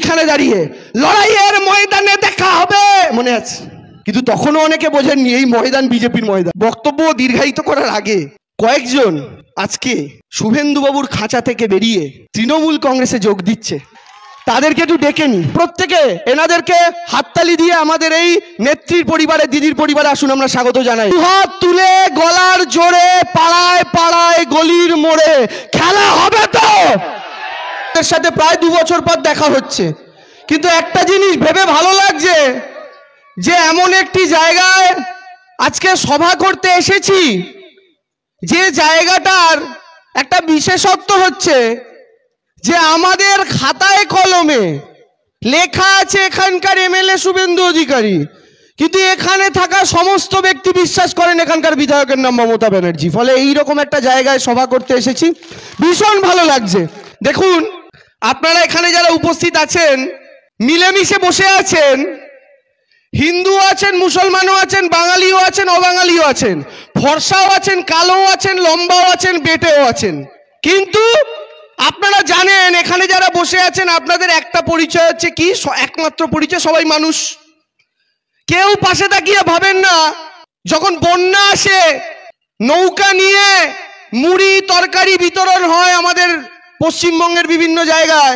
এখানে দাঁড়িয়ে লড়াইয়ের ময়দানে দেখা হবে মনে আছে, কিন্তু তখনও অনেকে বোঝেননি এই ময়দান বিজেপির ময়দান। বক্তব্য দীর্ঘায়িত করার আগে কয়েকজন আজকে শুভেন্দুবাবুর খাঁচা থেকে বেরিয়ে তৃণমূল কংগ্রেসে যোগ দিচ্ছে, তাদেরকে একটু ডেকে নি প্রত্যেকে, এনাদেরকে হাততালি দিয়ে আমাদের এই নেত্রীর পরিবারে, দিদির পরিবারে আসুন আমরা স্বাগত জানাই। হাত তুলে গলার জোরে পাড়ায় পাড়ায় গলির মোড়ে খেলা হবে তো। এর সাথে প্রায় 2 বছর পর দেখা হচ্ছে, কিন্তু একটা জিনিস ভেবে ভালো লাগছে যে এমন একটি জায়গায় আজকে সভা করতে এসেছি যে জায়গাটার একটা বিশেষত্ব হচ্ছে যে আমাদের খাতায় কলমে লেখা আছে এখানকার এমএলএ শুভেন্দু অধিকারী, কিন্তু এখানে থাকা সমস্ত ব্যক্তি বিশ্বাস করেন এখানকার বিধায়কের নাম মমতা ব্যানার্জি। ফলে এইরকম একটা জায়গায় সভা করতে এসেছি, ভীষণ ভালো লাগছে। দেখুন আপনারা এখানে যারা উপস্থিত আছেন মিলেমিশে বসে আছেন, হিন্দু আছেন, মুসলমানও আছেন, বাঙালিও আছেন, অবাঙালিও আছেন, ফর্সাও আছেন, কালোও আছেন, লম্বাও আছেন, বেটেও আছেন। কিন্তু আপনারা জানেন এখানে যারা বসে আছেন আপনাদের একটা পরিচয় হচ্ছে কি, একমাত্র পরিচয়, সবাই মানুষ। কেউ পাশে তাকিয়ে ভাবেন না যখন বন্যা আসে নৌকা নিয়ে মুড়ি তরকারি বিতরণ হয় আমাদের পশ্চিমবঙ্গের বিভিন্ন জায়গায়,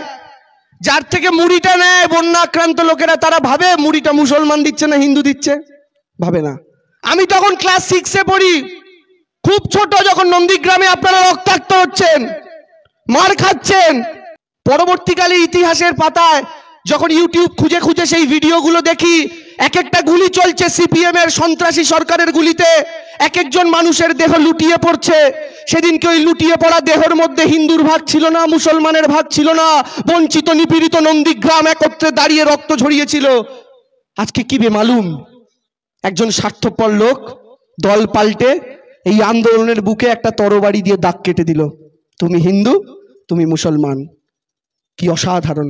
যার থেকে মুড়িটা নেয় বন্যা আক্রান্ত লোকেরা, তারা ভাবে মুড়িটা মুসলমান দিচ্ছে না হিন্দু দিচ্ছে, ভাবে না। আমি তখন ক্লাস 6-এ পড়ি, খুব ছোট, যখন নন্দীগ্রামে আপনারা রক্তাক্ত হচ্ছেন, মার খাচ্ছেন, পরবর্তীকালে ইতিহাসের পাতায় যখন ইউটিউব খুঁজে খুঁজে সেই ভিডিওগুলো দেখি, এক একটা গুলি চলছে সিপিএম এর সন্ত্রাসী সরকারের গুলিতে, এক একজন মানুষের দেহ লুটিয়ে পড়ছে। সেদিনকে ওই লুটিয়ে পড়া দেহের মধ্যে হিন্দুর ভাগ ছিল না, মুসলমানের ভাগ ছিল না, বঞ্চিত নিপীড়িত নন্দীগ্রাম একত্রে দাঁড়িয়ে রক্ত ঝরিয়েছিল। আজকে কি বেমালুম একজন স্বার্থপর লোক দল পাল্টে এই আন্দোলনের বুকে একটা তরবারি দিয়ে দাগ কেটে দিল, তুমি হিন্দু তুমি মুসলমান। কি অসাধারণ!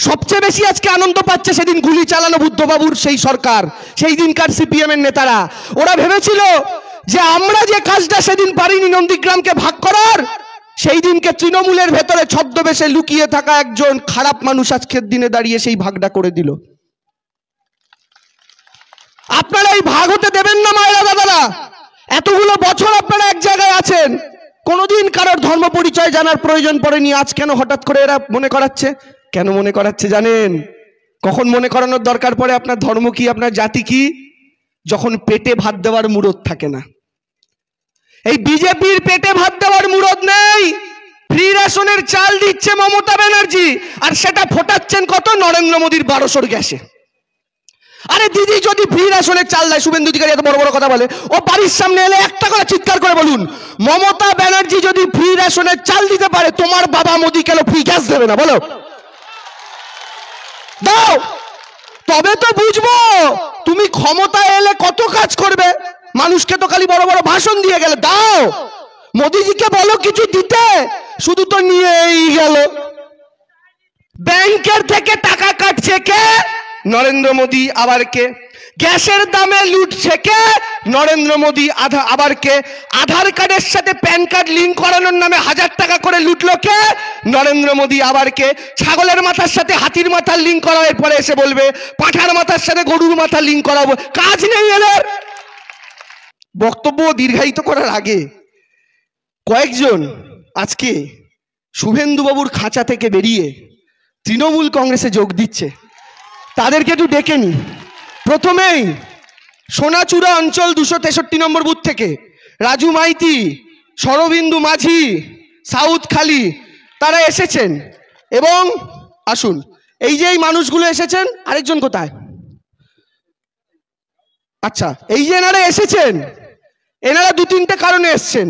সবচেয়ে বেশি আজকে আনন্দ পাচ্ছে সেদিন গুলি চালানো বুদ্ধবাবুর সেই সরকার, সেই দিনকার সিপিএম এর নেতারা। ওরা ভেবেছিল যে আমরা যে কাজটা সেদিন পারিনি নন্দীগ্রামকে ভাগ করার, সেই দিনকে তৃণমূলের ভেতরে ছদ্মবেশে লুকিয়ে থাকা একজন খারাপ মানুষ আজকের দিনে দাঁড়িয়ে সেই ভাগটা করে দিল। আপনারা এই ভাগ হতে দেবেন না মায়েরা দাদারা। এতগুলো বছর আপনারা এক জায়গায় আছেন, কোনোদিন কারোর ধর্ম পরিচয় জানার প্রয়োজন পড়েনি। আজ কেন হঠাৎ করে এরা মনে করাচ্ছে? কেন মনে করাচ্ছে জানেন? কখন মনে করানোর দরকার পড়ে আপনার ধর্ম কি, আপনার জাতি কি? যখন পেটে ভাত দেওয়ার মুরদ থাকে না। এই বিজেপির পেটে ভাত দেওয়ার মুরদ নেই। ফ্রি রেশনের চাল দিচ্ছে মমতা ব্যানার্জি, আর সেটা ফোটাচ্ছেন কত? নরেন্দ্র মোদীর 1200 গ্যাসে। আরে দিদি যদি ফ্রি রেশনের চাল দেয়, শুভেন্দু অধিকারী এত বড় বড় কথা বলে, ও বাড়ির সামনে এলে একটা করে চিৎকার করে বলুন, মমতা ব্যানার্জি যদি ফ্রি রেশনের চাল দিতে পারে, তোমার বাবা মোদী কেন ফ্রি গ্যাস দেবে না? বলো, দাও, তবে তো বুঝবো তুমি ক্ষমতা এলে কত কাজ করবে। মানুষকে তো খালি বড় বড় ভাষণ দিয়ে গেলে। দাও, মোদীজিকে বলো কিছু দিতে, শুধু তো নিয়েই গেল। ব্যাংকের থেকে টাকা কাটছে কে? নরেন্দ্র মোদী। আবার কে? গ্যাসের দামে লুটছে কে? নরেন্দ্র মোদী। আবার কে? আধার কার্ডের সাথে প্যান কার্ড লিঙ্ক করানোর নামে 1000 টাকা করে লুটলো কে? নরেন্দ্র মোদী। আবার কে? ছাগলের মাথার সাথে হাতির মাথার লিঙ্ক করার পরে এসে বলবে পাঁঠার মাথার সাথে গরুর মাথা লিঙ্ক করাবো। কাজ নেই এদের। বক্তব্য দীর্ঘায়িত করার আগে কয়েকজন আজকে শুভেন্দুবাবুর খাঁচা থেকে বেরিয়ে তৃণমূল কংগ্রেসে যোগ দিচ্ছে, তাদেরকে একটু ডেকে নি। প্রথমেই সোনাচূড়া অঞ্চল 263 নম্বর বুথ থেকে রাজু মাইতি, শরবিন্দু মাঝি, সাউথ খালি তারা এসেছেন। এবং আসুন, এই যে এই মানুষগুলো এসেছেন, আরেকজন কোথায়? আচ্ছা, এই যে এনারা এসেছেন, এনারা 2-3টে কারণে এসছেন।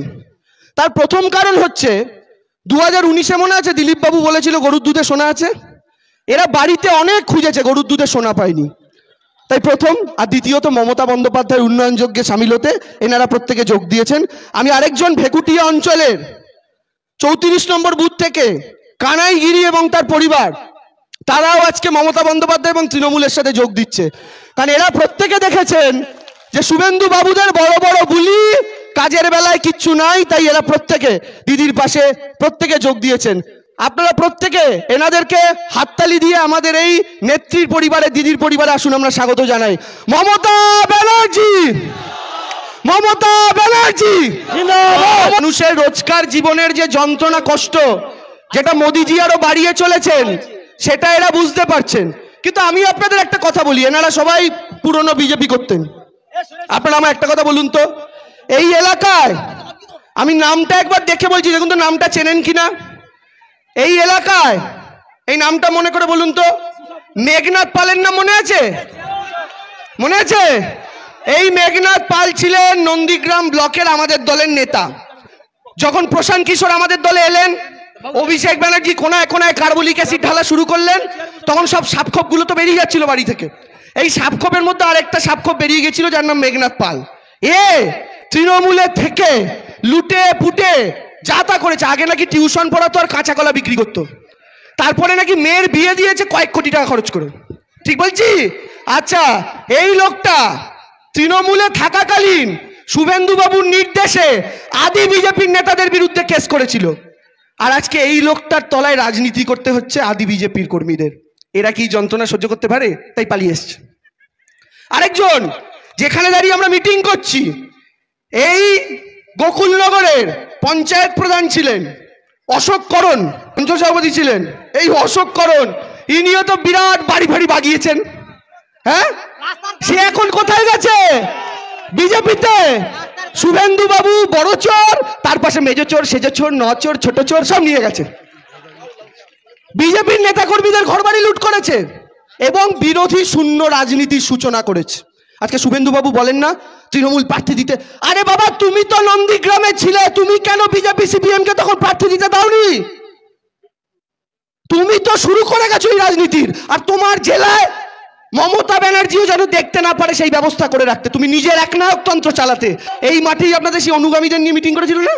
তার প্রথম কারণ হচ্ছে 2019-এ মনে আছে দিলীপ বাবু বলেছিল গরুর দুধে সোনা আছে। এরা বাড়িতে অনেক খুঁজেছে, গরুর দুধে সোনা পায়নি, তাই প্রথম। আর দ্বিতীয়ত মমতা বন্দ্যোপাধ্যায়ের উন্নয়ন যজ্ঞে সামিল হতে এনারা প্রত্যেকে যোগ দিয়েছেন। আমি আরেকজন ভেকুটিয়া অঞ্চলের 34 নম্বর বুথ থেকে কানাইগিরি এবং তার পরিবার, তারাও আজকে মমতা বন্দ্যোপাধ্যায় এবং তৃণমূলের সাথে যোগ দিচ্ছে। কারণ এরা প্রত্যেকে দেখেছেন যে শুভেন্দু বাবুদের বড় বড় বুলি, কাজের বেলায় কিচ্ছু নাই, তাই এরা প্রত্যেকে দিদির পাশে প্রত্যেকে যোগ দিয়েছেন। আপনারা প্রত্যেকে এনাদেরকে হাততালি দিয়ে আমাদের এই নেত্রীর পরিবারে, দিদির পরিবারে আসুন, আমরা স্বাগত জানাই। মমতা ব্যানার্জি, মমতা ব্যানার্জি। মানুষের রোজকার জীবনের যে যন্ত্রণা কষ্ট, যেটা মোদিজি আরো বাড়িয়ে চলেছেন, সেটা এরা বুঝতে পারছেন। কিন্তু আমি আপনাদের একটা কথা বলি, এনারা সবাই পুরনো বিজেপি করতেন। আপনারা আমার একটা কথা বলুন তো, এই এলাকায়, আমি নামটা একবার দেখে বলছি, দেখুন তো নামটা চেনেন কিনা। এই এলাকায় এই নামটা মনে করে বলুন তো, মেঘনাথ পালের নাম মনে আছে? মনে আছে? এই মেঘনাথ পাল ছিলেন নন্দীগ্রাম ব্লকের আমাদের দলের নেতা। যখন প্রশান্ত কিশোর আমাদের দলে এলেন, অভিষেক ব্যানার্জি কোনায় কোনায় কার্বলিক অ্যাসিড ঢালা শুরু করলেন, তখন সব সাপখোপ গুলো তো বেরিয়ে যাচ্ছিল বাড়ি থেকে। এই সাপখোপের মধ্যে আরেকটা সাপখোপ বেরিয়ে গেছিল, যার নাম মেঘনাথ পাল। এ তৃণমূলের থেকে লুটে পুটে যা তা করেছে। আগে নাকি টিউশন পড়াতো আর কাঁচা কলা বিক্রি করতো, তারপরে নাকি মেয়ের বিয়ে দিয়েছে কয়েক কোটি টাকা খরচ করে। ঠিক বলছি? আচ্ছা, এই লোকটা তৃণমূলে থাকাকালীন শুভেন্দু বাবুর নির্দেশে আদি বিজেপির নেতাদের বিরুদ্ধে কেস করেছিল, আর আজকে এই লোকটার তলায় রাজনীতি করতে হচ্ছে আদি বিজেপির কর্মীদের। এরা কি যন্ত্রণা সহ্য করতে পারে? তাই পালিয়ে এসছে। আরেকজন, যেখানে দাঁড়িয়ে আমরা মিটিং করছি, এই গোকুলনগরের পঞ্চায়েত প্রধান ছিলেন অশোক করণ, অঞ্চল সভাপতি ছিলেন এই অশোক করণ। ইনিও তো বিরাট বাড়ি ফাড়ি বাগিয়েছেন। হ্যাঁ, সে এখন কোথায় গেছে? বিজেপিতে। শুভেন্দু বাবু বড় চোর, তার পাশে মেজো চোর, সেজো চোর, ন চোর, ছোট চোর সব নিয়ে গেছে। বিজেপির নেতা কর্মীদের ঘরবাড়ি লুট করেছে এবং বিরোধী শূন্য রাজনীতির সূচনা করেছে। আজকে শুভেন্দু বাবু বলেন না তৃণমূল প্রার্থী দিতে। আরে বাবা, তুমি তো নন্দীগ্রামে ছিলে, তুমি কেন বিজেপি সিপিএম কে তখন প্রার্থী দিতে দাওনি? তুমি তো শুরু করে গেছো এই রাজনীতির। আর তোমার জেলায় মমতা ব্যানার্জিও যেন দেখতে না পারে সেই ব্যবস্থা করে রাখতে, তুমি নিজের একনায়কতন্ত্র চালাতে। এই মাঠেই আপনাদের সেই অনুগামীদের নিয়ে মিটিং করেছিল না,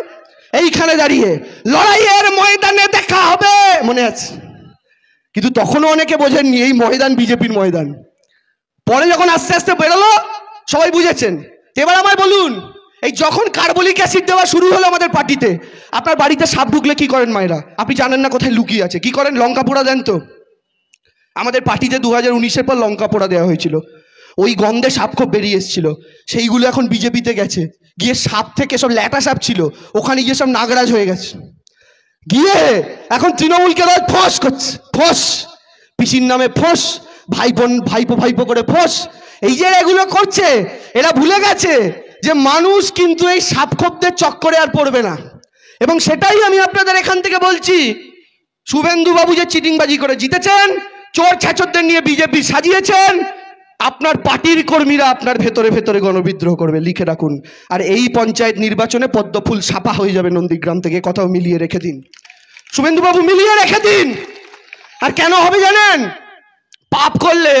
এইখানে দাঁড়িয়ে লড়াইয়ের ময়দানে দেখা হবে, মনে আছে? কিন্তু তখনও অনেকে বোঝেননি এই ময়দান বিজেপির ময়দান। পরে যখন আস্তে আস্তে বেরোলো সবাই বুঝেছেন। এবার আমায় বলুন, এই যখন কার্বলিক অ্যাসিড দেওয়া শুরু হলো আমাদের পার্টিতে, আপনার বাড়িতে সাপ ঢুকলে কি করেন মায়েরা? আপনি জানেন না কোথায় লুকিয়ে আছে, কি করেন? লঙ্কা পোড়া দেন তো। আমাদের পার্টিতে 2019-এর পর লঙ্কা পোড়া দেওয়া হয়েছিল, ওই গন্ধে সাপ খুব বেরিয়ে এসেছিল। সেইগুলো এখন বিজেপিতে গেছে, গিয়ে সাপ থেকে সব ল্যাটা সাপ ছিল, ওখানে গিয়ে সব নাগরাজ হয়ে গেছে, গিয়ে এখন তৃণমূলকে রোজ ফোঁস করছে। ফোঁস, পিসির নামে ফোঁস, ভাইপো করে ফোঁস। এই যে এগুলো করছে, এরা ভুলে গেছে যে মানুষ কিন্তু এই সাপখোপদের চক্করে আর পড়বে না। এবং সেটাই আমি আপনাদের এখান থেকে বলছি। শুভেন্দু বাবু যে চিটিংবাজি করে জিতেছেন, চোর ছাচরদের নিয়ে বিজেপি সাজিয়েছেন, আপনার পার্টির কর্মীরা আপনার ভেতরে ভেতরে গণবিদ্রোহ করবে, লিখে রাখুন। আর এই পঞ্চায়েত নির্বাচনে পদ্মফুল ছাপা হয়ে যাবে নন্দীগ্রাম থেকে, কথাও মিলিয়ে রেখে দিন। শুভেন্দু বাবু মিলিয়ে রেখে দিন। আর কেন হবে জানেন? পাপ করলে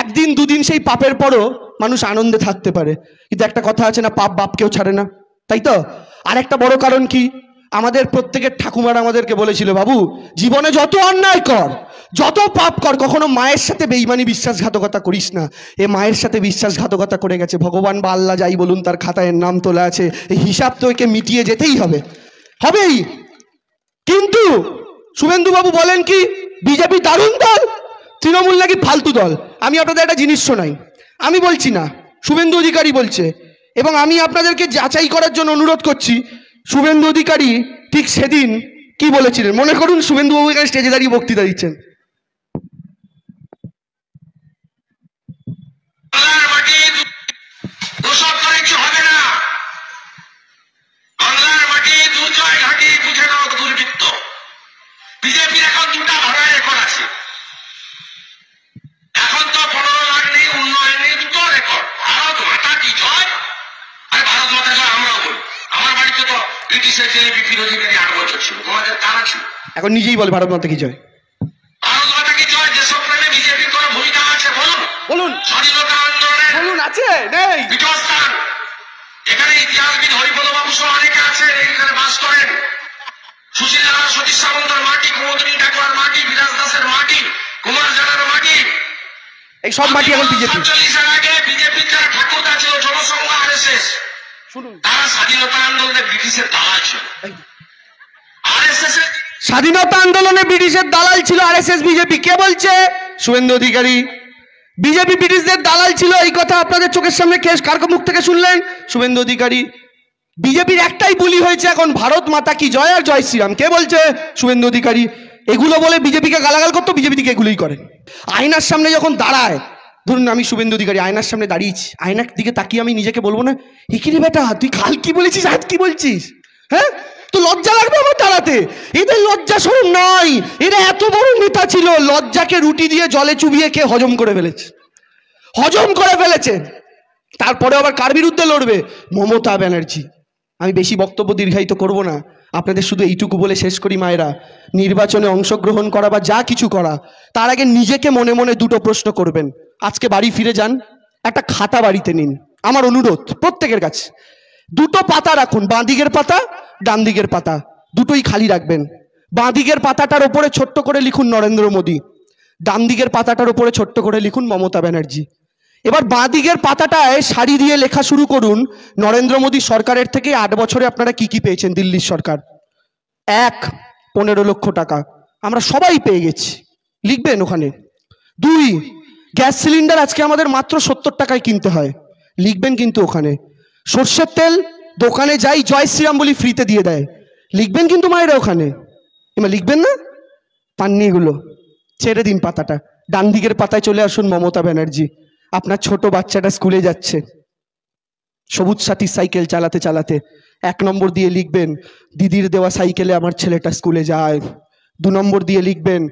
একদিন দুদিন সেই পাপের পরও মানুষ আনন্দে থাকতে পারে, কিন্তু একটা কথা আছে না, পাপ বাপকেও ছাড়ে না, তাই তো? আর একটা বড় কারণ কি, আমাদের প্রত্যেকের ঠাকুমারা আমাদেরকে বলেছিল, বাবু জীবনে যত অন্যায় কর, যত পাপ কর, কখনো মায়ের সাথে বেঈমানি বিশ্বাসঘাতকতা করিস না। এ মায়ের সাথে বিশ্বাসঘাতকতা করে গেছে, ভগবান বা আল্লাহ যাই বলুন, তার খাতায় নাম তোলা আছে, এই হিসাব তো একে মিটিয়ে যেতেই হবে, হবেই। কিন্তু শুভেন্দু বাবু বলেন কি, বিজেপি দারুণ দল, তৃণমূল নাকি ফালতু দল। আমি আপনাদের একটা জিনিস শোনাই, আমি বলছি না, শুভেন্দু অধিকারী বলছে, এবং আমি আপনাদেরকে যাচাই করার জন্য অনুরোধ করছি। শুভেন্দু অধিকারী ঠিক সেদিন কি বলেছিলেন মনে করুন। শুভেন্দু বাবু এখানে স্টেজে দাঁড়িয়ে বক্তৃতা দিচ্ছেন। এখন নিজেই বলে ভারত মাতা কি জয়, ভারত মাতা কি জয়। যেসব প্রেমে বিজেপির কোনো ভূমিকা আছে বলুন, বলুন। স্বাধীনতা আন্দোলনে বলুন, আছে নেই পীঠস্থান। এখানে ইতিহাসবিদ হরিপদ বাবু সহ অনেকে আছেন, এখানে বাস করেন। সুশীলা সতীশ সামন্তর মাটি, কুমুদিনী ঠাকুরের মাটি, বিরাজ দাসের মাটি, কুমার জানার মাটি, এই সব মাটি এখন বিজেপি। 47-এর আগে বিজেপির যারা ঠাকুরদা ছিল, জনসংঘ, আরএসএস, শুনুন, তারা স্বাধীনতা আন্দোলনে ব্রিটিশের দালাল ছিল। আরএসএস এর স্বাধীনতা আন্দোলনে ব্রিটিশের দালাল ছিল আরএসএস বিজেপি। কে বলছে? শুভেন্দু অধিকারী। বিজেপি ব্রিটিশদের দালাল ছিল, এই কথা আপনাদের চোখের সামনে কার মুখ থেকে শুনলেন? শুভেন্দু অধিকারী। বিজেপির একটাই বুলি হয়েছে এখন, ভারত মাতা কি জয় আর জয় শ্রীরাম। কে বলছে? শুভেন্দু অধিকারী। এগুলো বলে বিজেপিকে গালাগাল করতো, বিজেপি থেকে এগুলোই করে। আয়নার সামনে যখন দাঁড়ায়, ধরুন আমি শুভেন্দু অধিকারী আয়নার সামনে দাঁড়িয়েছি, আয়নার দিকে তাকিয়ে আমি নিজেকে বলবো না, হিকিরি বেটা তুই কাল কি বলেছিস আজ কি বলছিস? হ্যাঁ, তো লজ্জা লাগবে আমার দাঁড়াতে? এদের লজ্জা শরম নাই। এরা এত বড় নেতা ছিল, লজ্জাকে রুটি দিয়ে জলে চুবিয়ে খেয়ে হজম করে ফেলেছে। তারপরে আবার কার বিরুদ্ধে লড়বে? মমতা ব্যানার্জি। আমি বেশি বক্তব্য দীর্ঘায়িত করব না, আপনাদের শুধু এইটুকু বলে শেষ করি, মায়েরা, নির্বাচনে অংশগ্রহণ করা বা যা কিছু করা, তার আগে নিজেকে মনে মনে দুটো প্রশ্ন করবেন। আজকে বাড়ি ফিরে যান, একটা খাতা বাড়িতে নিন, আমার অনুরোধ প্রত্যেকের কাছে। দুটো পাতা রাখুন, বাঁ দিকের পাতা, ডান দিকের পাতা, দুটোই খালি রাখবেন। বাঁ দিকের পাতাটার ওপরে ছোট্ট করে লিখুন নরেন্দ্র মোদী, ডান দিকের পাতাটার ওপরে ছোট্ট করে লিখুন মমতা ব্যানার্জি। এবার বাঁ দিকের পাতাটায় সারি দিয়ে লেখা শুরু করুন, নরেন্দ্র মোদী সরকারের থেকে 8 বছরে আপনারা কি কি পেয়েছেন। দিল্লির সরকার 15 লক্ষ টাকা আমরা সবাই পেয়ে গেছি, লিখবেন ওখানে। 2, গ্যাস সিলিন্ডার আজকে আমাদের মাত্র 70 টাকায় কিনতে হয়, লিখবেন কিন্তু ওখানে। সর্ষের তেল দোকানে যাই জয় শ্রীরাম বলি ফ্রিতে দিয়ে দেয়, লিখবেন কিন্তু মায়েরা ওখানে। এবার লিখবেন না? পাননি এগুলো, ছেড়ে দিন পাতাটা। ডান দিকের পাতায় চলে আসুন মমতা ব্যানার্জি। আপনার ছোট বাচ্চাটা স্কুলে যাচ্ছে, সবুজ সাথী সাইকেল চালাতে চালাতে 1 নম্বর দিয়ে লিখবেন দিদির দেওয়া সাইকেলে আমার ছেলেটা স্কুলে যায়। 2 নম্বর দিয়ে লিখবেন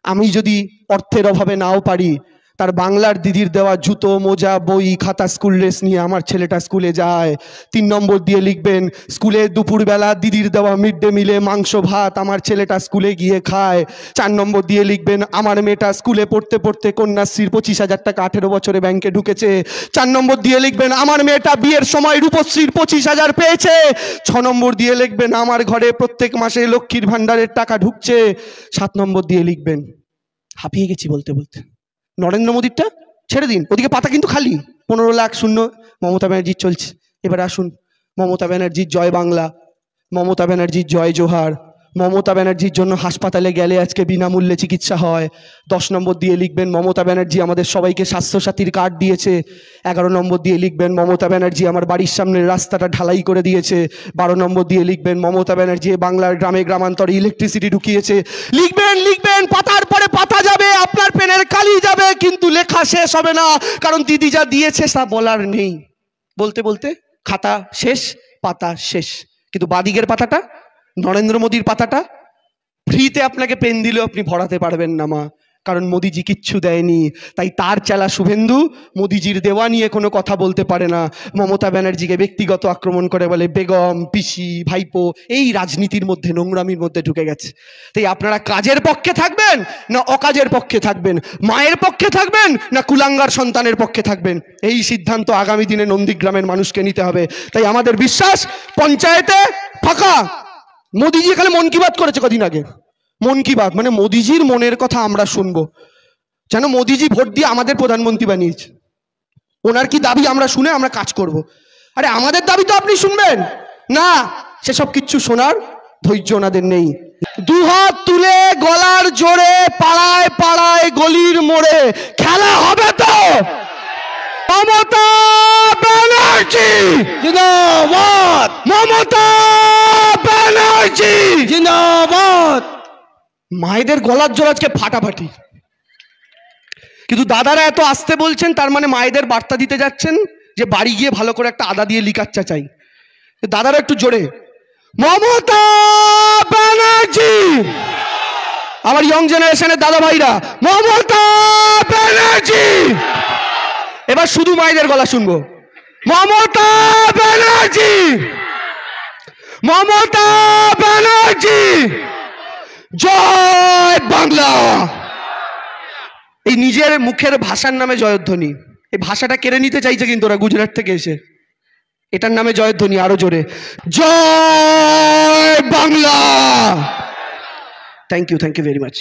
আমি যদি অর্থের অভাবে নাও পারি, তার বাংলার দিদির দেওয়া জুতো মোজা বই খাতা স্কুল ড্রেস নিয়ে আমার ছেলেটা স্কুলে যায়। 3 নম্বর দিয়ে লিখবেন স্কুলে দুপুরবেলা দিদির দেওয়া মিড ডে মিলে মাংস ভাত আমার ছেলেটা স্কুলে গিয়ে খায়। 4 নম্বর দিয়ে লিখবেন আমার মেয়েটা স্কুলে পড়তে পড়তে কন্যাশ্রীর 25,000 টাকা 18 বছরে ব্যাংকে ঢুকেছে। 4 নম্বর দিয়ে লিখবেন আমার মেয়েটা বিয়ের সময় রূপশ্রীর 25,000 পেয়েছে। 6 নম্বর দিয়ে লিখবেন আমার ঘরে প্রত্যেক মাসে লক্ষ্মীর ভান্ডারের টাকা ঢুকছে। 7 নম্বর দিয়ে লিখবেন, হাঁপিয়ে গেছি বলতে বলতে, নরেন্দ্র মোদীরটা ছেড়ে দিন, ওদিকে পাতা কিন্তু খালি, 15 লাখ শূন্য, মমতা ব্যানার্জির চলছে। এবার আসুন মমতা ব্যানার্জির জয় বাংলা, মমতা ব্যানার্জির জয় জোহার। মমতা ব্যানার্জির জন্য হাসপাতালে গেলে আজকে বিনামূল্যে চিকিৎসা হয়। 10 নম্বর দিয়ে লিখবেন মমতা ব্যানার্জি আমাদের সবাইকে স্বাস্থ্যসাথীর কার্ড দিয়েছে। 11 নম্বর দিয়ে লিখবেন মমতা ব্যানার্জি আমার বাড়ির সামনের রাস্তাটা ঢালাই করে দিয়েছে। 12 নম্বর দিয়ে লিখবেন মমতা ব্যানার্জি বাংলার গ্রামে গ্রামান্তরে ইলেকট্রিসিটি ঢুকিয়েছে। লিখবেন, পাতার পরে পাতা যাবে, আপনার পেনের কালি যাবে, কিন্তু লেখা শেষ হবে না, কারণ দিদি যা দিয়েছে তা বলার নেই। বলতে বলতে খাতা শেষ, পাতা শেষ। কিন্তু বাদিকের পাতাটা, নরেন্দ্র মোদীর পাতাটা, ফ্রিতে আপনাকে পেন দিলেও আপনি ভরাতে পারবেন না মা, কারণ মোদিজি কিচ্ছু দেয়নি। তাই তার চালা শুভেন্দু মোদিজির দেওয়া নিয়ে কোনো কথা বলতে পারে না। মমতা ব্যানার্জিকে ব্যক্তিগত আক্রমণ করে বলে বেগম, পিসি, ভাইপো, এই রাজনীতির মধ্যে নোংরামির মধ্যে ঢুকে গেছে। তাই আপনারা কাজের পক্ষে থাকবেন না অকাজের পক্ষে থাকবেন, মায়ের পক্ষে থাকবেন না কুলাঙ্গার সন্তানের পক্ষে থাকবেন, এই সিদ্ধান্ত আগামী দিনে নন্দীগ্রামের মানুষকে নিতে হবে। তাই আমাদের বিশ্বাস পঞ্চায়েতে ফাঁকা। মোদিজি এখানে মন কি বাত করেছে কদিন আগে, মন কি বাত মানে মোদিজির মনের কথা আমরা শুনবো, যেন মোদিজি ভোট দিয়ে আমাদের প্রধানমন্ত্রী বানিয়েছে, ওনার কি দাবি আমরা শুনে আমরা কাজ করব। আরে আমাদের দাবি তো আপনি শুনবেন না, সেসব কিচ্ছু শোনার ধৈর্য ওনাদের নেই। 2 হাত তুলে গলার জোরে পাড়ায় পাড়ায় গলির মোড়ে খেলা হবে তো। মমতা ব্যানার্জি জিন্দাবাদ, মমতা ব্যানার্জি জিন্দাবাদ। মায়েদের গলার জোর আজকে ফাটাফাটি, কিন্তু দাদারা এত আসতে বলছেন, তার মানে মায়েদের বার্তা দিতে যাচ্ছেন যে বাড়ি গিয়ে ভালো করে একটা আদা দিয়ে লিকার চা চাই। দাদারা একটু জোরে মমতা ব্যানার্জি। আমার ইয়ং জেনারেশনের দাদা ভাইরা মমতা ব্যানার্জি। এবার শুধু মায়েদের গলা শুনবো, মমতা ব্যানার্জি, মমতা ব্যানার্জি, জয় বাংলা। এই নিজের মুখের ভাষার নামে জয়ধ্বনি, এই ভাষাটা কেড়ে নিতে চাইছে কিন্তু ওরা গুজরাট থেকে এসে, এটার নামে জয়ধ্বনি আরো জোরে, জয় Bangla. Thank you very much.